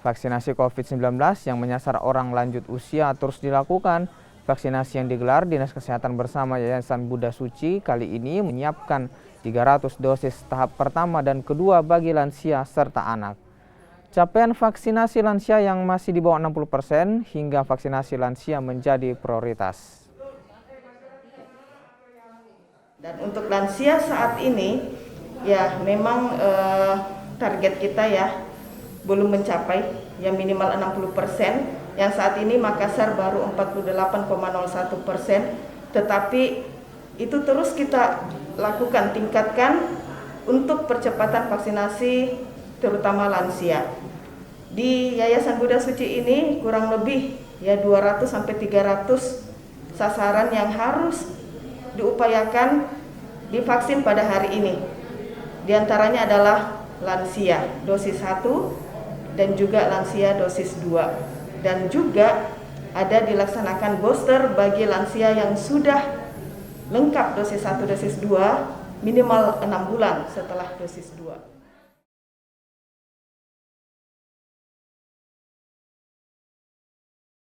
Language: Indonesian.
Vaksinasi COVID-19 yang menyasar orang lanjut usia terus dilakukan. Vaksinasi yang digelar Dinas Kesehatan bersama Yayasan Buddha Suci kali ini menyiapkan 300 dosis tahap pertama dan kedua bagi lansia serta anak. Capaian vaksinasi lansia yang masih di bawah 60% hingga vaksinasi lansia menjadi prioritas. Dan untuk lansia saat ini ya memang target kita ya belum mencapai yang minimal 60%. Yang saat ini Makassar baru 48,01%, tetapi itu terus kita lakukan, tingkatkan untuk percepatan vaksinasi terutama lansia. Di Yayasan Buddha Suci ini kurang lebih ya 200 sampai 300 sasaran yang harus diupayakan divaksin pada hari ini. Di antaranya adalah lansia dosis 1 dan juga lansia dosis 2. Dan juga ada dilaksanakan booster bagi lansia yang sudah lengkap dosis 1, dosis 2 minimal 6 bulan setelah dosis 2.